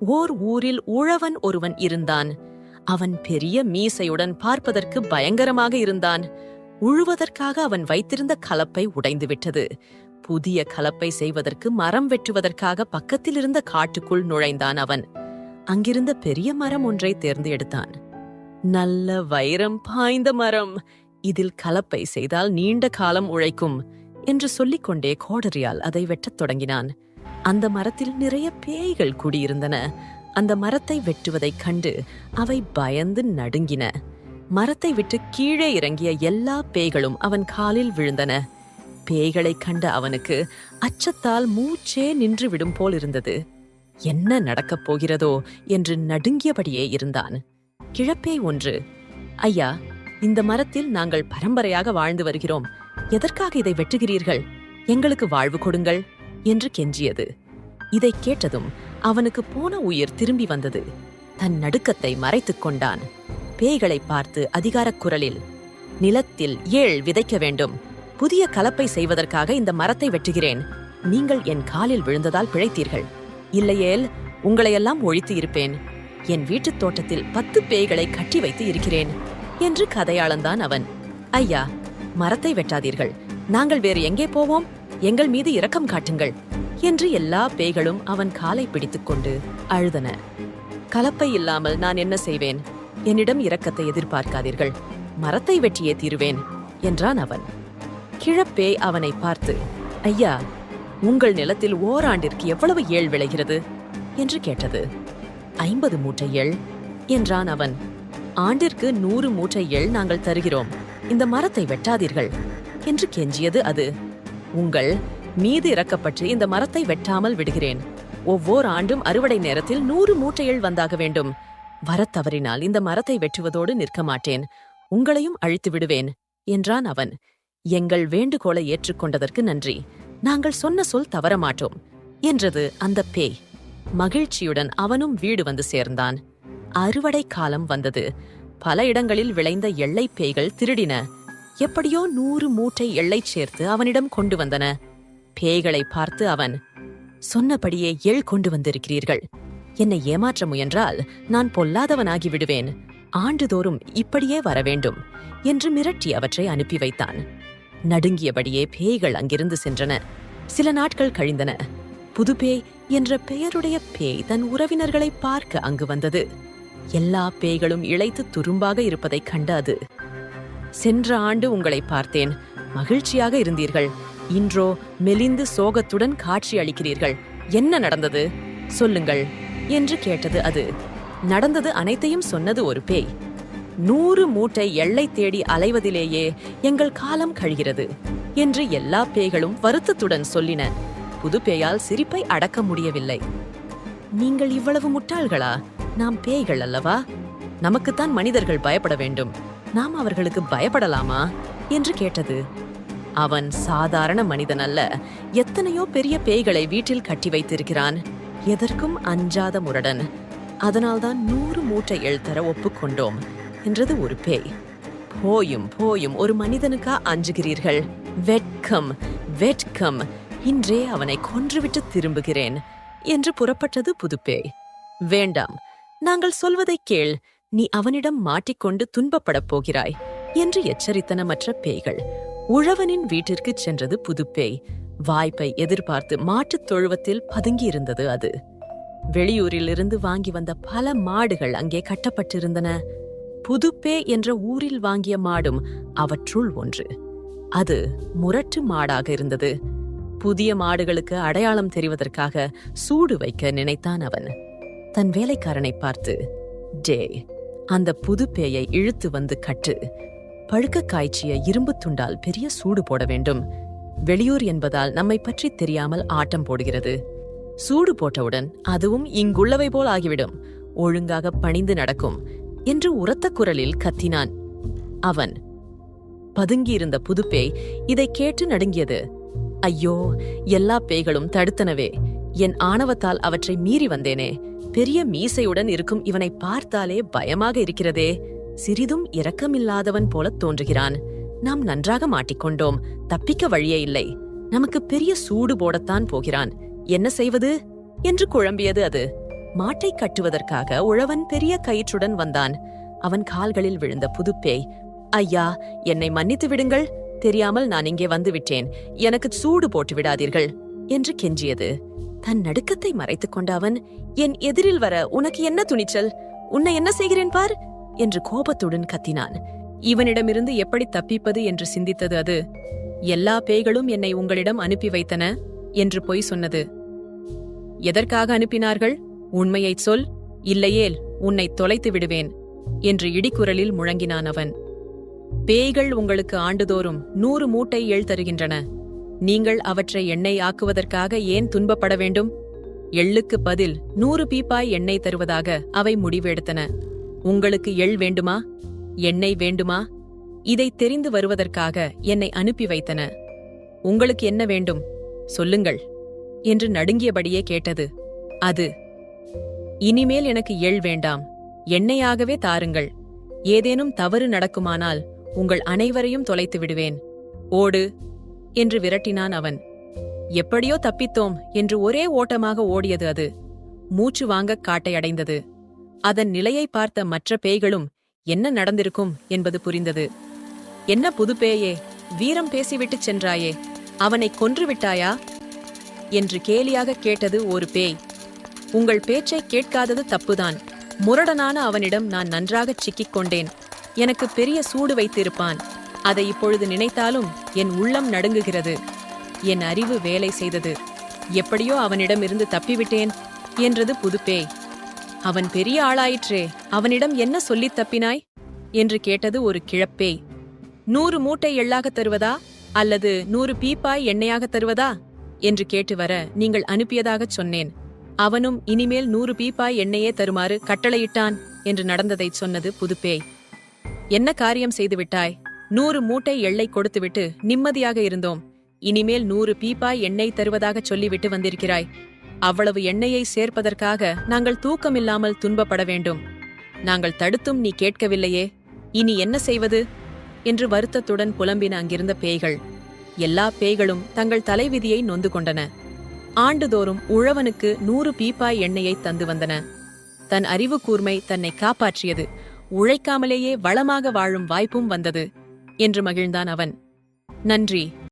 ஓர் ஊரில் உழவன் ஒருவன் இருந்தான். அவன் பெரிய மீசையுடன் பார்ப்பதற்கு பயங்கரமாக இருந்தான். உழுவதற்காக அவன் வைத்திருந்த கலப்பை உடைந்துவிட்டது. புதிய கலப்பை செய்வதற்கு மரம் வெட்டுவதற்காக பக்கத்தில் இருந்த காட்டுக்குள் நுழைந்தான் அவன். அங்கிருந்த பெரிய மரம் ஒன்றை தேர்ந்து எடுத்தான். நல்ல வைரம் பாய்ந்த மரம், இதில் கலப்பை செய்தால் நீண்ட காலம் உழைக்கும் என்று சொல்லிக்கொண்டே கோடரியால் அதை வெட்டத் தொடங்கினான். அந்த மரத்தில் நிறைய பேய்கள் கூடியிருந்தன. அந்த மரத்தை வெட்டுவதைக் கண்டு அவை பயந்து நடுங்கின. மரத்தை விட்டு கீழே இறங்கிய எல்லா பேய்களும் அவன் காலில் விழுந்தன. பேய்களைக் கண்ட அவனுக்கு அச்சத்தால் மூச்சே நின்று விடும் போல் இருந்தது. என்ன நடக்கப் போகிறதோ என்று நடுங்கியபடியே இருந்தான். கிழப்பேய் ஒன்று, ஐயா, இந்த மரத்தில் நாங்கள் பரம்பரையாக வாழ்ந்து வருகிறோம். எதற்காக இதை வெட்டுகிறீர்கள்? எங்களுக்கு வாழ்வு கொடுங்கள் என்று கெஞ்சியது. இதைக் கேட்டதும் அவனுக்கு போன உயிர் திரும்பி வந்தது. தன் நடுக்கத்தை மறைத்துக் கொண்டான். பேய்களை பார்த்து அதிகாரக் குரலில், நிலத்தில் ஏழ் விதைக்க வேண்டும். புதிய கலப்பை செய்வதற்காக இந்த மரத்தை வெட்டுகிறேன். நீங்கள் என் காலில் விழுந்ததால் பிழைத்தீர்கள். இல்லையேல் உங்களையெல்லாம் ஒழித்து இருப்பேன். என் வீட்டுத் தோட்டத்தில் 10 பேய்களை கட்டி வைத்து இருக்கிறேன் என்று கதையாளந்தான் அவன். ஐயா, மரத்தை வெட்டாதீர்கள். நாங்கள் வேறு எங்கே போவோம்? எங்கள் மீது இரக்கம் காட்டுங்கள் என்று எல்லா பேய்களும் அவன் காலை பிடித்துக்கொண்டு அழுதன. கலப்பை இல்லாமல் நான் என்ன செய்வேன்? என்னிடம் இரக்கத்தை எதிர்பார்க்காதீர்கள். மரத்தை வெட்டியே தீருவேன் என்றான் அவன். கிழப்பேய் அவனை பார்த்து, ஐயா, உங்கள் நிலத்தில் ஓராண்டிற்கு எவ்வளவு ஏள் விளைகிறது என்று கேட்டது. 50 மூட்டை எள் என்றான் அவன். ஆண்டிற்கு 100 மூட்டை எள் நாங்கள் தருகிறோம். இந்த மரத்தை வெட்டாதீர்கள் என்று கெஞ்சியது அது. உங்கள் மீது இறக்கப்பட்டு இந்த மரத்தை வெட்டாமல் விடுகிறேன். ஒவ்வொரு ஆண்டும் அறுவடை நேரத்தில் 100 மூட்டை எள் வந்தாக வேண்டும். வரத் தவறினால் இந்த மரத்தை வெட்டுவதோடு நிற்க மாட்டேன். உங்களையும் அழித்து விடுவேன் என்றான் அவன். எங்கள் வேண்டுகோளை ஏற்றுக்கொண்டதற்கு நன்றி. நாங்கள் சொன்ன சொல் தவறமாட்டோம் என்றது அந்த பேய். மகிழ்ச்சியுடன் அவனும் வீடு வந்து சேர்ந்தான். அறுவடை காலம் வந்தது. பல இடங்களில் விளைந்த எள்ளை பேய்கள் திருடின. எப்படியோ 100 மூட்டை எள்ளை சேர்த்து அவனிடம் கொண்டு வந்தன. பேய்களை பார்த்து அவன், சொன்னபடியே எள் கொண்டு வந்திருக்கிறீர்கள். என்னை ஏமாற்ற முயன்றால் நான் பொல்லாதவனாகி விடுவேன். ஆண்டுதோறும் இப்படியே வரவேண்டும் என்று மிரட்டி அவற்றை அனுப்பி வைத்தான். நடுங்கியபடியே பேய்கள் அங்கிருந்து சென்றன. சில நாட்கள் கழிந்தன. புதுபேய் என்ற பெயருடைய பேய் தன் உறவினர்களை பார்க்க அங்கு வந்தது. எல்லா பேய்களும் இளைத்து துரும்பாக இருப்பதைக் கண்ட அது, சென்ற ஆண்டு உங்களை பார்த்தேன். மகிழ்ச்சியாக இருந்தீர்கள். இன்றோ மெலிந்து சோகத்துடன் காட்சி அளிக்கிறீர்கள். என்ன நடந்தது? சொல்லுங்கள் என்று கேட்டது அது. நடந்தது அனைத்தையும் சொன்னது ஒரு பேய். 100 மூட்டை எள்ளை தேடி அலைவதிலேயே எங்கள் காலம் கழிகிறது என்று எல்லா பேய்களும் வருத்தத்துடன் சொல்லின. புது பேயால் சிரிப்பை அடக்க முடியவில்லை. நீங்கள் இவ்வளவு முட்டாள்களா? நாம் பேய்கள் அல்லவா? நமக்குத்தான் மனிதர்கள் பயப்பட வேண்டும். நாம் அவர்களுக்கு பயப்படலாமா என்று கேட்டது. அவன் சாதாரண மனிதன் அல்ல. எத்தனையோ பெரிய பேய்களை வீட்டில் கட்டி வைத்திருக்கிறான். எதற்கும் அஞ்சாத முரடன். அதனால்தான் 100 மூட்டை எள் தர ஒப்புக்கொண்டோம் என்றது ஒரு பேய். போயும் போயும் ஒரு மனிதனுக்கா அஞ்சுகிறீர்கள்? வெட்கம், வெட்கம். இன்றே அவனை கொன்றுவிட்டு திரும்புகிறேன் என்று புறப்பட்டது புதுப்பேய். வேண்டாம், நாங்கள் சொல்வதை கேள். நீ அவனிடம் மாட்டிக்கொண்டு துன்பப்படப் போகிறாய் என்று எச்சரித்தன மற்ற பேய்கள். உழவனின் வீட்டிற்கு சென்றது புதுப்பேய். வாய்ப்பை எதிர்பார்த்து மாட்டுத் தொழுவத்தில் பதுங்கியிருந்தது அது. வெளியூரிலிருந்து வாங்கி வந்த பல மாடுகள் அங்கே கட்டப்பட்டிருந்தன. புதுப்பே என்ற ஊரில் வாங்கிய மாடும் அவற்றுள் ஒன்று. அது முரட்டு மாடாக இருந்தது. புதிய மாடுகளுக்கு அடையாளம் தெரிவதற்காக சூடு வைக்க நினைத்தான் அவன். தன் வேலைக்காரனை பார்த்து, டே, அந்த புதுப்பேயை இழுத்து வந்து கட்டு. பழுக்க காய்ச்சிய இரும்பு துண்டால் பெரிய சூடு போட வேண்டும். வெளியூர் என்பதால் நம்மை பற்றி தெரியாமல் ஆட்டம் போடுகிறது. சூடு போட்டவுடன் அதுவும் இங்குள்ளவை போல் ஆகிவிடும். ஒழுங்காக பணிந்து நடக்கும் என்று உரத்த குரலில் கத்தினான் அவன். பதுங்கியிருந்த புதுப்பேய் இதை கேட்டு நடுங்கியது. ஐயோ, எல்லா பேய்களும் தடுத்தனவே. என் ஆணவத்தால் அவற்றை மீறி வந்தேனே. பெரிய மீசையுடன் இருக்கும் இவனை பார்த்தாலே பயமாக இருக்கிறதே. சிறிதும் இரக்கமில்லாதவன் போல தோன்றுகிறான். நாம் நன்றாக மாட்டிக்கொண்டோம். தப்பிக்க வழியே இல்லை. நமக்கு பெரிய சூடு போடத்தான் போகிறான். என்ன செய்வது என்று குழம்பியது அது. மாட்டை கட்டுவதற்காக உழவன் பெரிய கயிற்றுடன் வந்தான். அவன் கால்களில் விழுந்த புதுப்பேய், ஐயா, என்னை மன்னித்து விடுங்கள், தெரியாமல் நான் இங்கே வந்துவிட்டேன், எனக்கு சூடு போட்டு விடாதீர்கள் என்று கெஞ்சியது. தன் நடுக்கத்தை மறைத்துக் கொண்ட அவன், என் எதிரில் வர உனக்கு என்ன துணிச்சல், உன்னை என்ன செய்கிறேன் பார் என்று கோபத்துடன் கத்தினான். இவனிடமிருந்து எப்படி தப்பிப்பது என்று சிந்தித்தது அது. எல்லா பேய்களும் என்னை உங்களிடம் அனுப்பி வைத்தன என்று பொய் சொன்னது. எதற்காக அனுப்பினார்கள்? உண்மையைச் சொல், இல்லையேல் உன்னை தொலைத்து விடுவேன் என்று இடிக்குரலில் முழங்கினான் அவன். பேய்கள் உங்களுக்கு ஆண்டுதோறும் 100 மூட்டை எள் தருகின்றன. நீங்கள் அவற்றை எண்ணெய் ஆக்குவதற்காக ஏன் துன்பப்பட வேண்டும்? எள்ளுக்கு பதில் 100 பீப்பாய் எண்ணெய் தருவதாக அவை முடிவெடுத்தன. உங்களுக்கு எள் வேண்டுமா, எண்ணெய் வேண்டுமா? இதை தெரிந்து வருவதற்காக என்னை அனுப்பி வைத்தன. உங்களுக்கு என்ன வேண்டும் சொல்லுங்கள் என்று நடுங்கியபடியே கேட்டது அது. இனிமேல் எனக்கு எள் வேண்டாம், எண்ணெயாகவே தாருங்கள். ஏதேனும் தவறு நடக்குமானால் உங்கள் அனைவரையும் தொலைத்து விடுவேன். ஓடு என்று விரட்டினான் அவன். எப்படியோ தப்பித்தோம் என்று ஒரே ஓட்டமாக ஓடியது அது. மூச்சு வாங்க காட்டை அடைந்தது. அதன் நிலையை பார்த்த மற்ற பேய்களும் என்ன நடந்திருக்கும் என்பது புரிந்தது. என்ன புது பேயே, வீரம் பேசிவிட்டுச் சென்றாயே, அவனை கொன்றுவிட்டாயா என்று கேலியாக கேட்டது ஒரு பேய். உங்கள் பேச்சை கேட்காதது தப்புதான். முரடனான அவனிடம் நான் நன்றாகச் சிக்கிக் கொண்டேன். எனக்கு பெரிய சூடு வைத்திருப்பான். அதை இப்பொழுது நினைத்தாலும் என் உள்ளம் நடுங்குகிறது. என் அறிவு வேலை செய்தது. எப்படியோ அவனிடமிருந்து தப்பிவிட்டேன் என்றது புதுப்பேய். அவன் பெரிய ஆளாயிற்றே, அவனிடம் என்ன சொல்லித் தப்பினாய் என்று கேட்டது ஒரு கிழப்பேய். 100 மூட்டை எள்ளாகத் தருவதா அல்லது 100 பீப்பாய் எண்ணெயாகத் தருவதா என்று கேட்டு வர நீங்கள் அனுப்பியதாகச் சொன்னேன். அவனும் இனிமேல் 100 பீப்பாய் எண்ணெயே தருமாறு கட்டளையிட்டான் என்று நடந்ததைச் சொன்னது புதுப்பேய். என்ன காரியம் செய்துவிட்டாய்? 100 மூட்டை எள்ளை கொடுத்துவிட்டு நிம்மதியாக இருந்தோம். இனிமேல் 100 பீப்பாய் எண்ணெய் தருவதாகச் சொல்லிவிட்டு வந்திருக்கிறாய். அவ்வளவு எண்ணெயை சேர்ப்பதற்காக நாங்கள் தூக்கமில்லாமல் துன்பப்பட வேண்டும். நாங்கள் தடுத்தும் நீ கேட்கவில்லையே, இனி என்ன செய்வது என்று வருத்தத்துடன் புலம்பின அங்கிருந்த பேய்கள். எல்லா பேய்களும் தங்கள் தலைவிதியை நொந்து கொண்டன. ஆண்டுதோறும் உழவனுக்கு 100 பீப்பாய் எண்ணெயை தந்து வந்தன. தன் அறிவு கூர்மை தன்னை காப்பாற்றியது. உழைக்காமலேயே வளமாக வாழும் வாய்ப்பும் வந்தது என்று மகிழ்ந்தான் அவன். நன்றி.